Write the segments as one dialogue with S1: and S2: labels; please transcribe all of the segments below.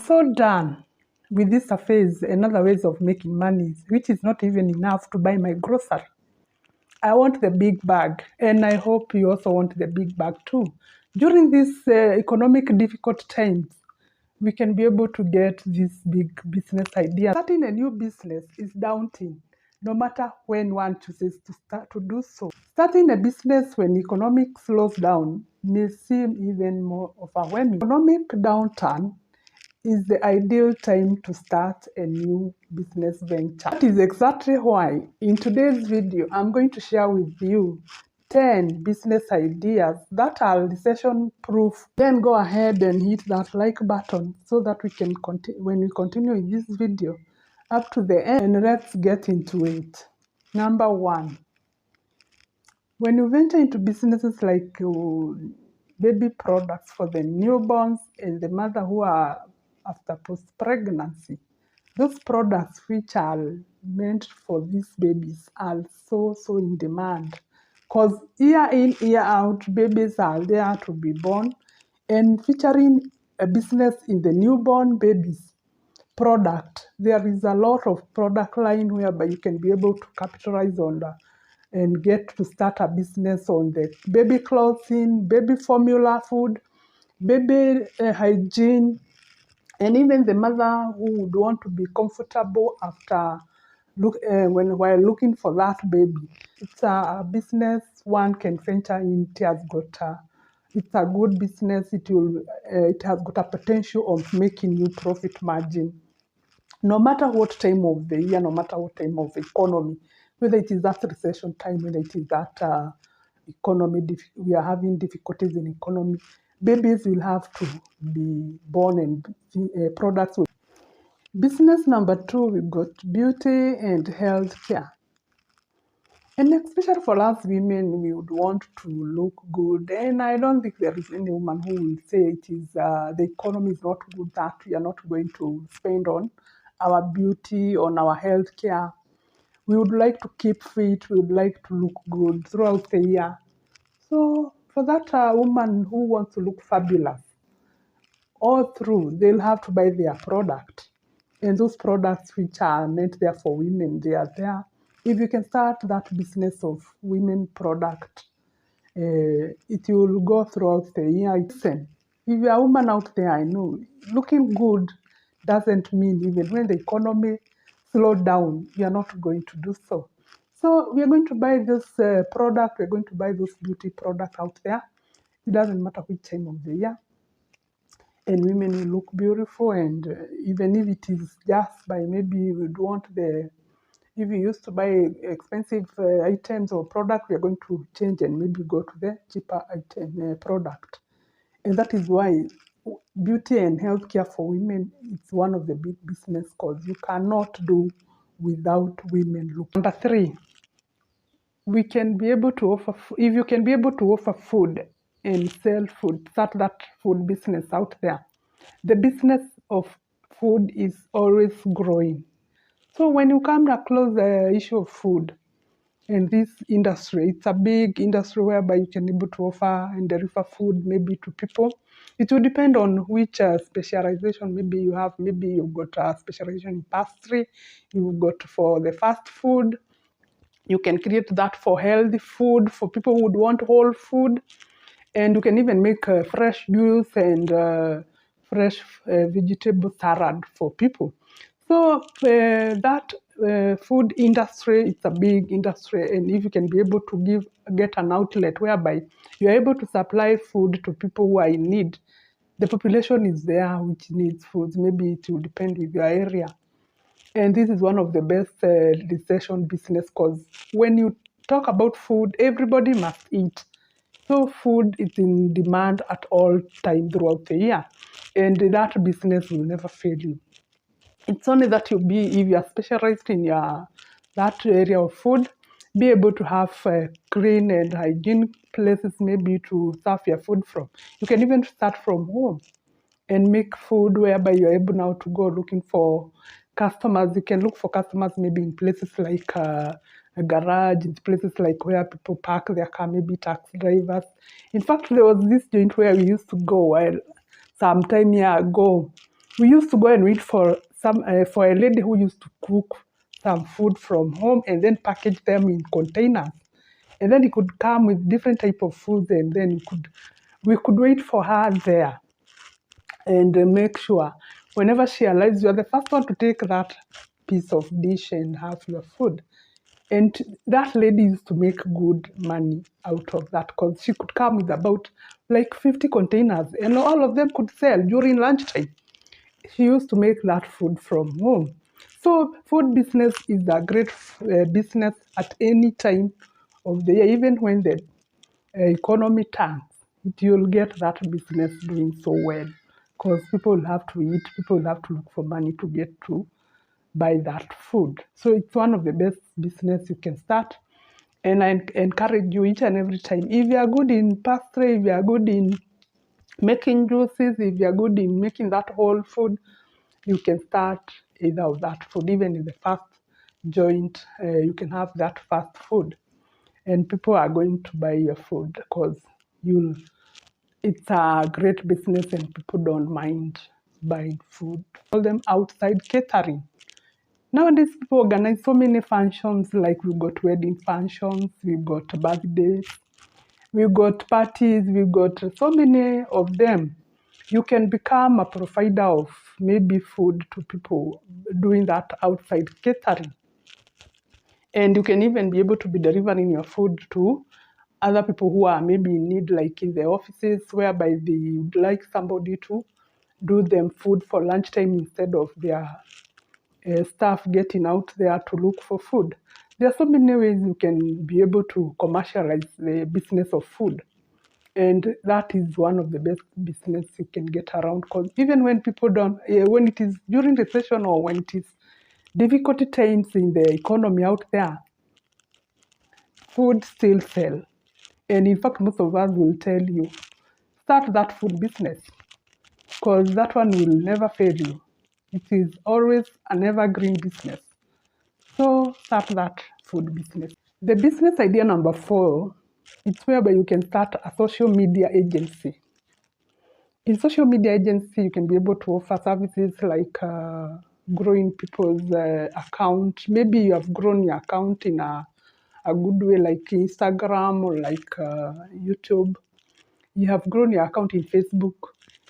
S1: so done with this surface and other ways of making money, which is not even enough to buy my grocery. I want the big bag, and I hope you also want the big bag too. During these economic difficult times, we can be able to get this big business idea. Starting a new business is daunting, no matter when one chooses to start to do so. Starting a business when economic slows down may seem even more overwhelming. Economic downturn is the ideal time to start a new business venture. That is exactly why in today's video, I'm going to share with you 10 business ideas that are recession proof. Then go ahead and hit that like button so that we can continue when we continue with this video up to the end. And let's get into it. Number 1. When you venture into businesses like baby products for the newborns and the mother who are after post-pregnancy, those products which are meant for these babies are so in demand. Because year in, year out, babies are there to be born, and featuring a business in the newborn babies product, there is a lot of product line whereby you can be able to capitalize on that and get to start a business on the baby clothing, baby formula food, baby hygiene, and even the mother who would want to be comfortable after while looking for that baby. It's a business one can venture in. It's a good business. It has got a potential of making you profit margin. No matter what time of the year, no matter what time of economy, whether it is that recession time, whether it is that we are having difficulties in economy, babies will have to be born and products. Business number 2, we've got beauty and health care. And especially for us women, we would want to look good. And I don't think there is any woman who will say it is the economy is not good, that we are not going to spend on our beauty, on our health care. We would like to keep fit. We would like to look good throughout the year. So for that woman who wants to look fabulous all through, they'll have to buy their product. And those products which are meant there for women, they are there. If you can start that business of women product, it will go throughout the year. Listen, if you're a woman out there, I know, looking good doesn't mean even when the economy slows down, you're not going to do so. So we're going to buy this product, we're going to buy those beauty products out there. It doesn't matter which time of the year. And women will look beautiful, and even if it is just by maybe we don't want if you used to buy expensive items or product, we are going to change and maybe go to the cheaper item product. And that is why beauty and healthcare for women is one of the big business, because you cannot do without women looking. Number 3, we can be able to offer, if you can be able to offer food and sell food, start that food business out there. The business of food is always growing. So when you come across the issue of food in this industry, it's a big industry whereby you can be able to offer and deliver food maybe to people. It will depend on which specialization maybe you have. Maybe you've got a specialization in pastry, you've got for the fast food. You can create that for healthy food, for people who would want whole food. And you can even make fresh juice and fresh vegetable salad for people. So that food industry, it's a big industry, and if you can be able to get an outlet whereby you're able to supply food to people who are in need, the population is there which needs food. Maybe it will depend with your area. And this is one of the best recession business, because when you talk about food, everybody must eat. So food is in demand at all times throughout the year, and that business will never fail you. It's only that if you are specialized in that area of food, be able to have clean and hygiene places maybe to serve your food from. You can even start from home and make food whereby you're able now to go looking for customers. You can look for customers maybe in places like a garage, in places like where people park their car, maybe taxi drivers. In fact, there was this joint where we used to go some time ago. We used to go and wait for for a lady who used to cook some food from home and then package them in containers. And then it could come with different type of foods, and then we could wait for her there and make sure whenever she arrives, you are the first one to take that piece of dish and have your food. And that lady used to make good money out of that because she could come with about like 50 containers and all of them could sell during lunchtime. She used to make that food from home. So food business is a great business at any time of the year, even when the economy tanks, you'll get that business doing so well because people have to eat, people have to look for money to get to buy that food. So it's one of the best business you can start. And I encourage you each and every time. If you are good in pastry, if you are good in making juices, if you are good in making that whole food, you can start either of that food. Even in the fast joint, you can have that fast food. And people are going to buy your food because you'll it's a great business and people don't mind buying food. Call them outside catering. Nowadays, people organize so many functions, like we've got wedding functions, we've got birthdays, we've got parties, we've got so many of them. You can become a provider of maybe food to people doing that outside catering. And you can even be able to be delivering your food to other people who are maybe in need, like in the offices, whereby they would like somebody to do them food for lunchtime instead of their staff getting out there to look for food. There are so many ways you can be able to commercialize the business of food. And that is one of the best business you can get around because even when people don't, when it is during recession or when it is difficult times in the economy out there, food still sell. And in fact, most of us will tell you, start that food business because that one will never fail you. It is always an evergreen business. So start that food business. The business idea number 4, it's whereby you can start a social media agency. In social media agency, you can be able to offer services like growing people's account. Maybe you have grown your account in a good way, like Instagram or like YouTube. You have grown your account in Facebook.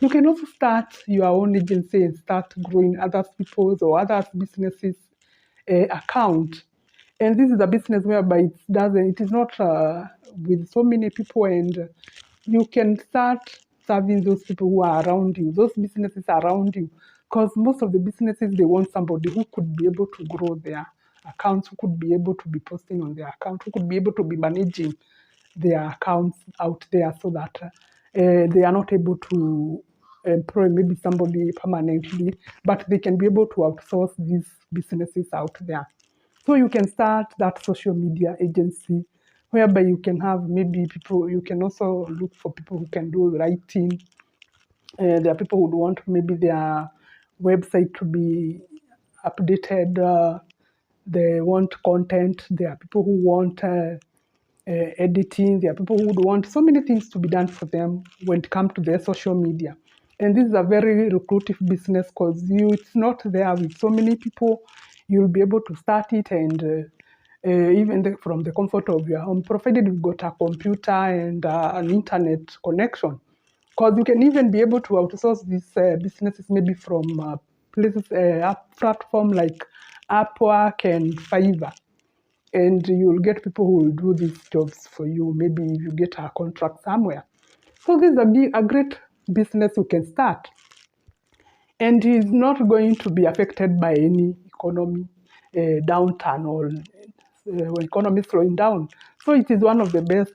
S1: You can also start your own agency and start growing other people's or others' businesses account. And this is a business whereby it is not with so many people, and you can start serving those people who are around you, those businesses around you. Because most of the businesses, they want somebody who could be able to grow their accounts, who could be able to be posting on their account, who could be able to be managing their accounts out there so that they are not able to employ maybe somebody permanently, but they can be able to outsource these businesses out there. So you can start that social media agency whereby you can have maybe people, you can also look for people who can do writing. There are people who would want maybe their website to be updated. They want content. There are people who want editing. There are people who would want so many things to be done for them when it comes to their social media. And this is a very lucrative business because it's not there with so many people. You'll be able to start it and even from the comfort of your home, provided you've got a computer and an internet connection. Because you can even be able to outsource these businesses maybe from places, platform like Upwork and Fiverr. And you'll get people who will do these jobs for you. Maybe you get a contract somewhere. So this is a great business you can start. And it's not going to be affected by any economy downturn or economy slowing down. So it is one of the best,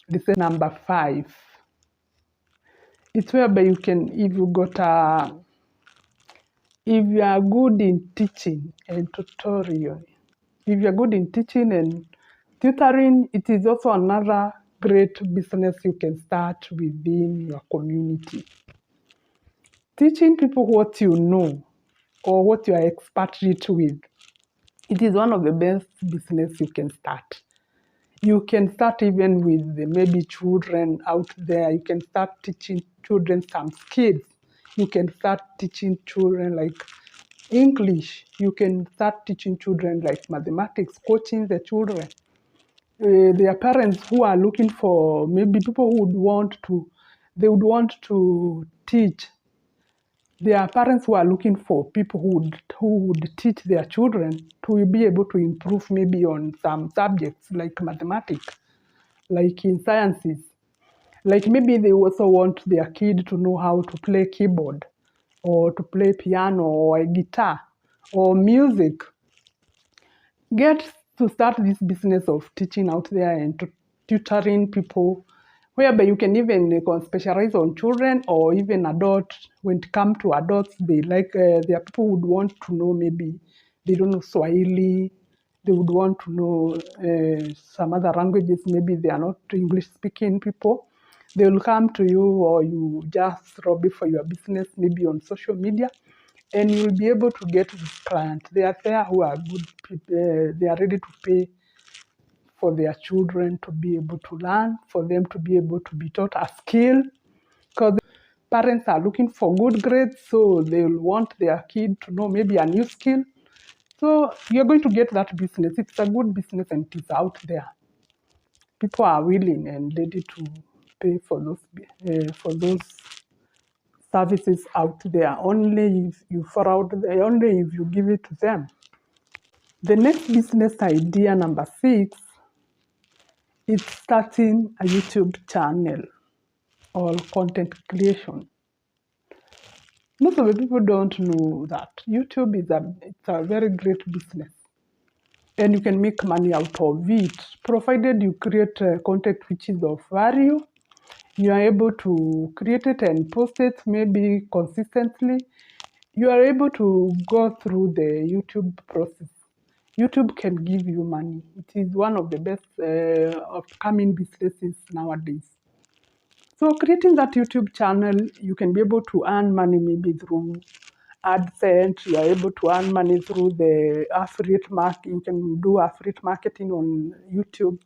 S1: this is number 5. It's whereby you can, if you are good in teaching and tutorial, if you're good in teaching and tutoring, it is also another great business you can start within your community. Teaching people what you know or what you are expatriate with, it is one of the best business you can start. You can start even with maybe children out there. You can start teaching children some skills You can start teaching children like English. You can start teaching children like mathematics, coaching the children. Their parents who are looking for maybe people who they would want to teach. There are parents who are looking for people who would teach their children to be able to improve maybe on some subjects like mathematics, like in sciences. Like maybe they also want their kid to know how to play keyboard or to play piano or a guitar or music. Get to start this business of teaching out there and tutoring people, whereby you can even specialize on children or even adults. When it comes to adults, there are people who would want to know, maybe they don't know Swahili, they would want to know some other languages, maybe they are not English speaking people. They will come to you, or you just lobby for your business maybe on social media, and you'll be able to get this client. They are there who are good people, they are ready to pay for their children to be able to learn, for them to be able to be taught a skill, because parents are looking for good grades, so they'll want their kid to know maybe a new skill. So you're going to get that business. It's a good business and it's out there. People are willing and ready to pay for those services out there. Only if you only if you give it to them. The next business idea, number 6, is starting a YouTube channel or content creation. Most of the people don't know that YouTube it's a very great business, and you can make money out of it, provided you create content which is of value. You are able to create it and post it maybe consistently. You are able to go through the YouTube process. YouTube can give you money. It is one of the best upcoming businesses nowadays. So creating that YouTube channel, you can be able to earn money maybe through AdSense. You are able to earn money through the affiliate market. You can do affiliate marketing on YouTube.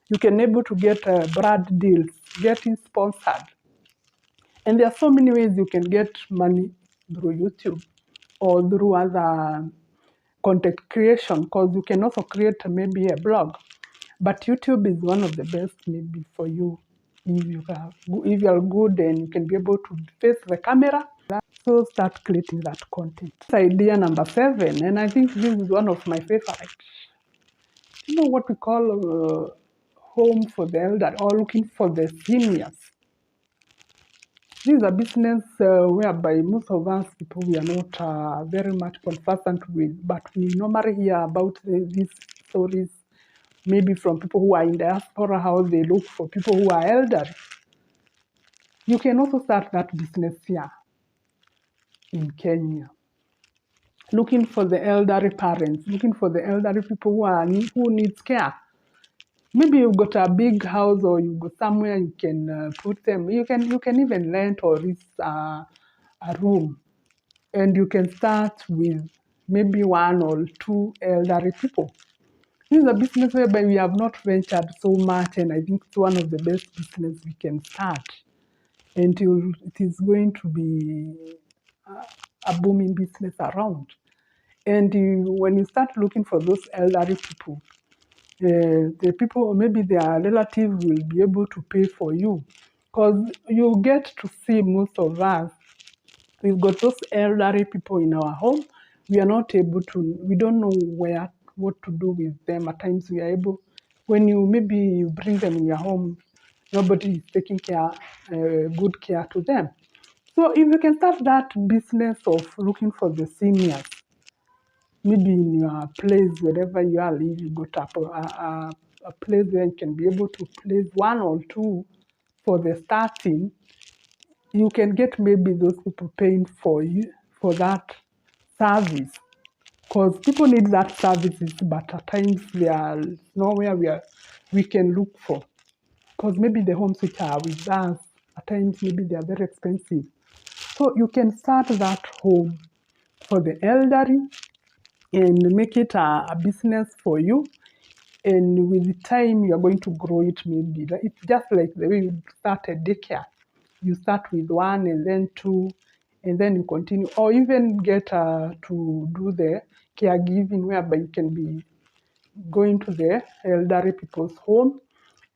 S1: You can able to get brand deals, getting sponsored. And there are so many ways you can get money through YouTube or through other content creation, because you can also create maybe a blog. But YouTube is one of the best maybe for you if you are good and you can be able to face the camera. So start creating that content. Idea number 7, and I think this is one of my favorite. You know what we call home for the elder, or looking for the seniors. This is a business whereby most of us people, we are not very much conversant with, but we normally hear about these stories, maybe from people who are in diaspora, how they look for people who are elderly. You can also start that business here in Kenya, looking for the elderly parents, looking for the elderly people who needs care. Maybe you've got a big house, or you've got somewhere you can put them. You can even rent or lease a room, and you can start with maybe 1 or 2 elderly people. This is a business whereby we have not ventured so much, and I think it's one of the best business we can start. And it is going to be a booming business around. And when you start looking for those elderly people, the people, maybe their relatives, will be able to pay for you, because you get to see most of us. We've got those elderly people in our home. We are not able to. We don't know what to do with them. At times, we are able. When maybe you bring them in your home, nobody is taking good care to them. So if you can start that business of looking for the seniors, maybe in your place, wherever you are living, you got a place where you can be able to place 1 or 2 for the starting. You can get maybe those people paying for you for that service, because people need that services, but at times there is nowhere we can look for, because maybe the homes which are with us, at times maybe they are very expensive. So you can start that home for the elderly and make it a business for you. And with time, you are going to grow it. Maybe it's just like the way you start a daycare. You start with 1 and then 2, and then you continue, or even get to do the caregiving, whereby you can be going to the elderly people's home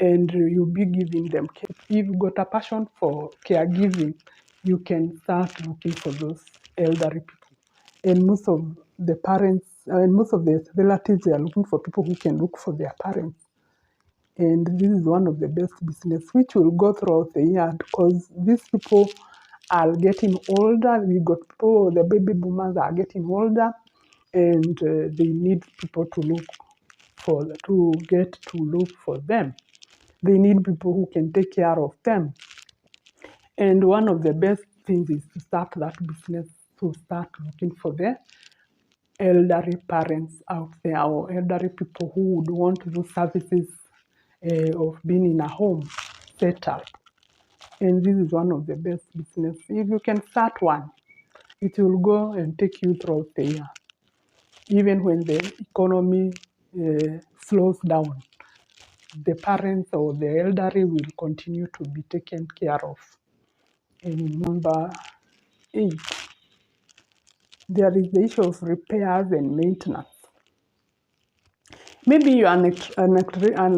S1: and you'll be giving them care. If you've got a passion for caregiving, you can start looking for those elderly people. And most of the parents and most of the relatives, they are looking for people who can look for their parents. And this is one of the best business which will go throughout the year, because these people are getting older. We got people, the baby boomers are getting older, and they need people to look for them. They need people who can take care of them. And one of the best things is to start that business, to start looking for the elderly parents out there, or elderly people who would want those services of being in a home set up. And this is one of the best business. If you can start one, it will go and take you throughout the year. Even when the economy slows down, the parents or the elderly will continue to be taken care of. And number 8, there is the issue of repairs and maintenance. Maybe you are an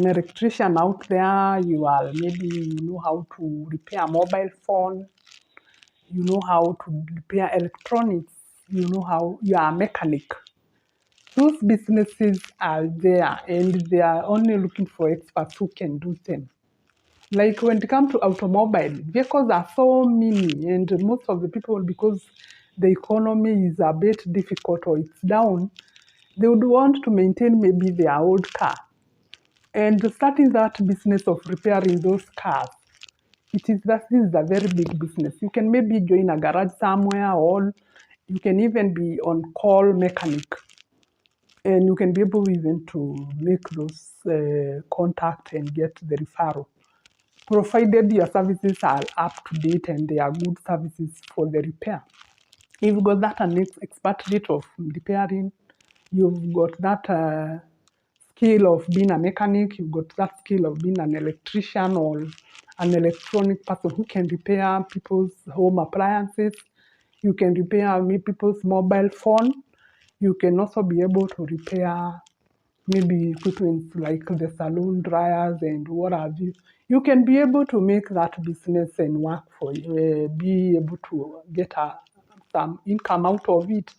S1: electrician out there, maybe you know how to repair a mobile phone, you know how to repair electronics, you know how you are a mechanic. Those businesses are there and they are only looking for experts who can do them. Like when it comes to automobile, vehicles are so many, and most of the people, because the economy is a bit difficult or it's down, they would want to maintain maybe their old car. And starting that business of repairing those cars, this is a very big business. You can maybe join a garage somewhere, or you can even be on call mechanic. And you can be able even to make those contact and get the referral, provided your services are up to date and they are good services for the repair. If you've got that expert rate of repairing, you've got that skill of being a mechanic, you've got that skill of being an electrician or an electronic person who can repair people's home appliances, you can repair people's mobile phone, you can also be able to repair maybe equipment like the salon dryers and what have you. You can be able to make that business and work for you, be able to get some income out of it.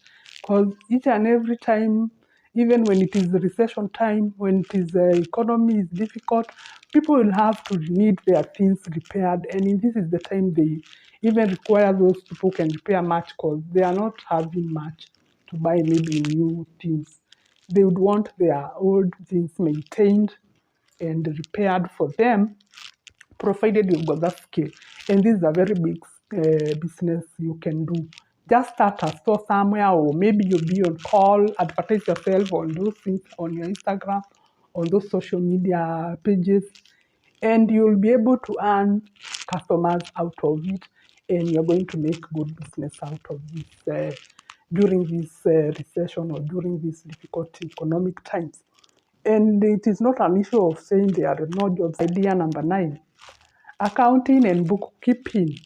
S1: Because each and every time, even when it is recession time, when it is economy is difficult, people will have to need their things repaired. And in this is the time they even require those people who can repair much, because they are not having much to buy maybe new things. They would want their old things maintained and repaired for them, provided you've got that skill. And this is a very big business you can do. Just start a store somewhere, or maybe you'll be on call, advertise yourself on those things on your Instagram, on those social media pages, and you'll be able to earn customers out of it, and you're going to make good business out of this during this recession or during these difficult economic times. And it is not an issue of saying there are no jobs. Idea number 9, accounting and bookkeeping.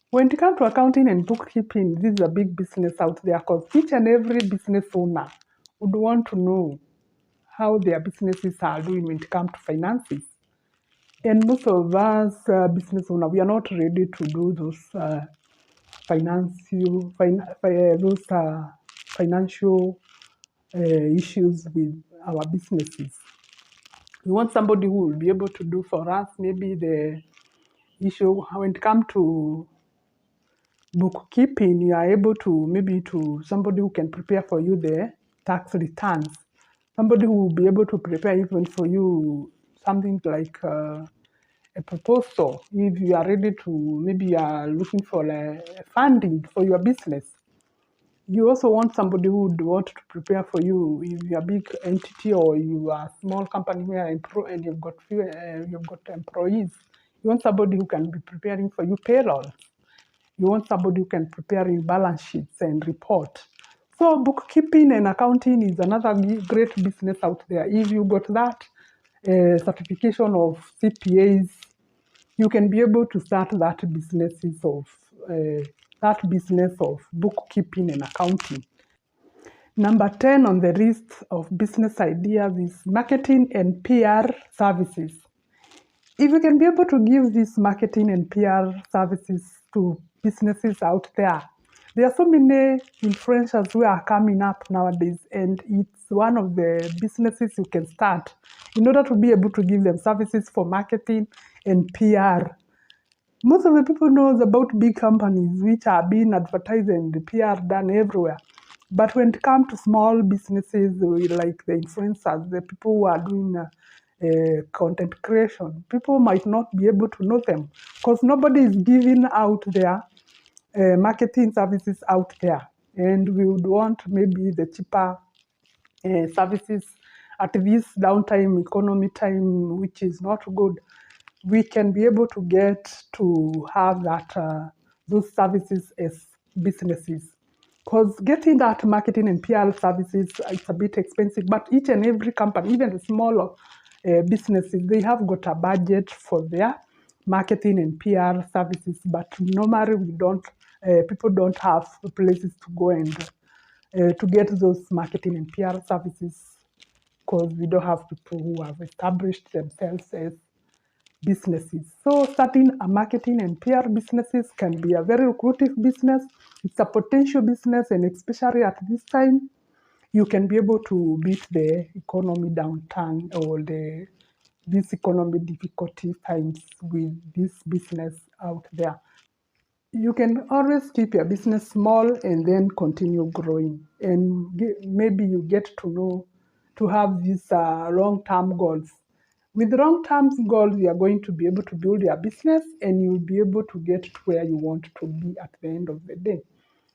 S1: When it comes to accounting and bookkeeping, this is a big business out there, because each and every business owner would want to know how their businesses are doing when it comes to finances. And most of us business owners, we are not ready to do those financial issues with our businesses. We want somebody who will be able to do for us maybe the issue when it comes to bookkeeping. You are able to maybe to somebody who can prepare for you the tax returns, somebody who will be able to prepare even for you something like a proposal. If you are ready to, maybe you are looking for funding for your business, you also want somebody who would want to prepare for you. If you're a big entity or you are a small company where and you've got employees, you want somebody who can be preparing for you payroll. You want somebody who can prepare your balance sheets and report. So bookkeeping and accounting is another great business out there. If you got that certification of CPAs, you can be able to start that businesses of that business of bookkeeping and accounting. Number 10 on the list of business ideas is marketing and PR services. If you can be able to give these marketing and PR services to businesses out there, there are so many influencers who are coming up nowadays, and it's one of the businesses you can start in order to be able to give them services for marketing and PR. Most of the people knows about big companies which are being advertised and the PR done everywhere. But when it comes to small businesses like the influencers, the people who are doing content creation, people might not be able to know them because nobody is giving out their marketing services out there. And we would want maybe the cheaper services at this downtime economy time, which is not good. We can be able to get to have that those services as businesses. Because getting that marketing and PR services, it's a bit expensive, but each and every company, even the smaller businesses, they have got a budget for their marketing and PR services, but normally we don't, people don't have places to go and to get those marketing and PR services because we don't have people who have established themselves as businesses. So starting a marketing and PR businesses can be a very lucrative business. It's a potential business, and especially at this time, you can be able to beat the economy downturn or this economy difficulty times with this business out there. You can always keep your business small and then continue growing. And maybe you get to know to have these long-term goals. With long-term goals, you are going to be able to build your business and you'll be able to get to where you want to be at the end of the day.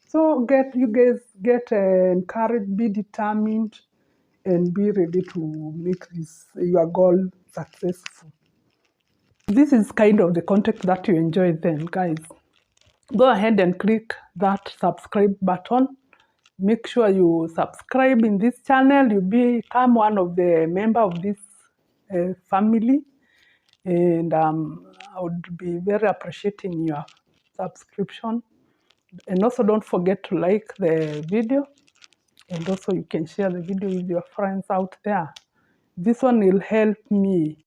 S1: So you guys get encouraged, be determined, and be ready to make your goal successful. This is kind of the content that you enjoy then, guys. Go ahead and click that subscribe button. Make sure you subscribe in this channel. You become one of the member of this family, and I would be very appreciating your subscription. And also don't forget to like the video, and also you can share the video with your friends out there. This one will help me